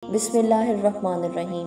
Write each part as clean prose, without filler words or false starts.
बिस्मिल्लाहिर्रहमानिर्रहीम।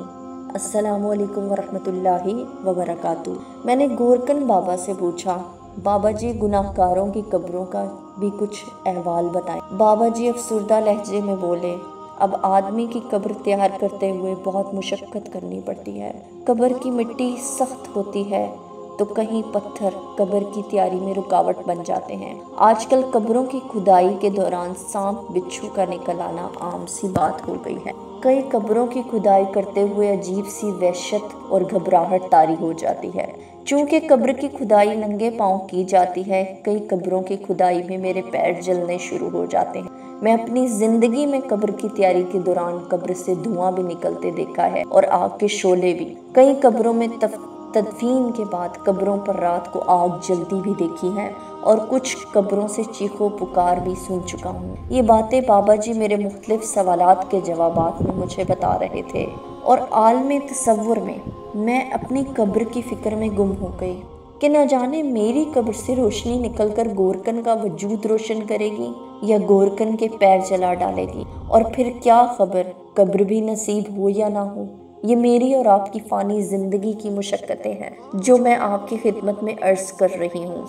अस्सलामु अलैकुम वरहमतुल्लाहि वबरकातुहू। मैंने गोरकन बाबा से पूछा, बाबा जी गुनाहगारों की कब्रों का भी कुछ अहवाल बताएं। बाबा जी अफसरदा लहजे में बोले, अब आदमी की कब्र तैयार करते हुए बहुत मुशक्क़त करनी पड़ती है। कब्र की मिट्टी सख्त होती है तो कहीं पत्थर कब्र की तैयारी में रुकावट बन जाते हैं। आजकल कब्रों की खुदाई के दौरान सांप बिच्छू का निकल आना आम सी बात हो गई है। कई कब्रों की खुदाई करते हुए अजीब सी वहशत और घबराहट तारी हो जाती है। चूँकि कब्र की खुदाई नंगे पांव की जाती है, कई कब्रों की खुदाई में मेरे पैर जलने शुरू हो जाते हैं। मैं अपनी ज़िंदगी में कब्र की तैयारी के दौरान कब्र से धुआं भी निकलते देखा है और आग के शोले भी। कई कब्रों में तदफीन के बाद कब्रों पर रात को आग जलती भी देखी है और कुछ कब्रों से चीखों पुकार भी सुन चुका हूँ। ये बातें बाबा जी मेरे मुख्तलिफ सवालात के जवाबात में मुझे बता रहे थे और आलम तसव्वुर में मैं अपनी कब्र की फ़िक्र में गुम हो गई कि न जाने मेरी कब्र से रोशनी निकलकर गोरकन का वजूद रोशन करेगी या गोरकन के पैर जला डालेगी, और फिर क्या खबर कब्र भी नसीब हो या ना हो। ये मेरी और आपकी फ़ानी ज़िंदगी की मुशक्क़तें हैं जो मैं आपकी खिदमत में अर्ज़ कर रही हूँ।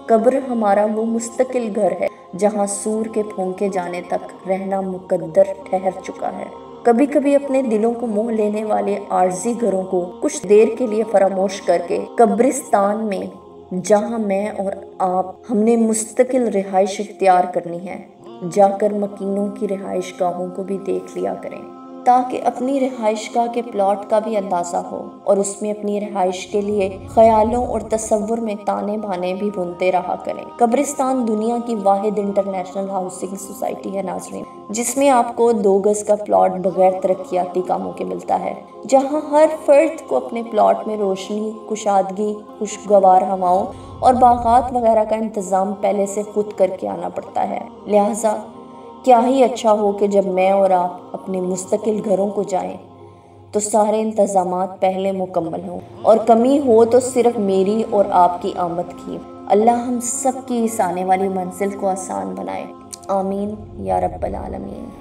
कब्र हमारा वो मुस्तकिल घर है जहाँ सूर के फूंके जाने तक रहना मुकद्दर ठहर चुका है। कभी कभी अपने दिलों को मोह लेने वाले आर्जी घरों को कुछ देर के लिए फरामोश करके कब्रिस्तान में, जहाँ मैं और आप हमने मुस्तकिल रिहाइश इख्तियार करनी है, जाकर मकीनों की रिहाइश गाहों को भी देख लिया करें ताकि अपनी रिहाइश गाह के प्लॉट का भी अंदाज़ा हो और उसमें अपनी रिहाइश के लिए ख्यालों और तसव्वुर में ताने बाने भी बुनते रहा करें। कब्रिस्तान दुनिया की वाहिद इंटरनेशनल हाउसिंग सोसाइटी है नाज़रीन, जिसमें आपको 2 गज़ का प्लॉट बगैर तरक्याती कामों के मिलता है, जहाँ हर फर्द को अपने प्लॉट में रोशनी, कुशादगी, खुशगवार हवाओं और बागात वगैरह का इंतज़ाम पहले से खुद करके आना पड़ता है। लिहाजा क्या ही अच्छा हो कि जब मैं और आप अपने मुस्तकिल घरों को जाएं तो सारे इंतज़ामात पहले मुकम्मल हों और कमी हो तो सिर्फ मेरी और आपकी आमद की। अल्लाह हम सब की इस आने वाली मंजिल को आसान बनाए। आमीन या रब्बल आलमीन।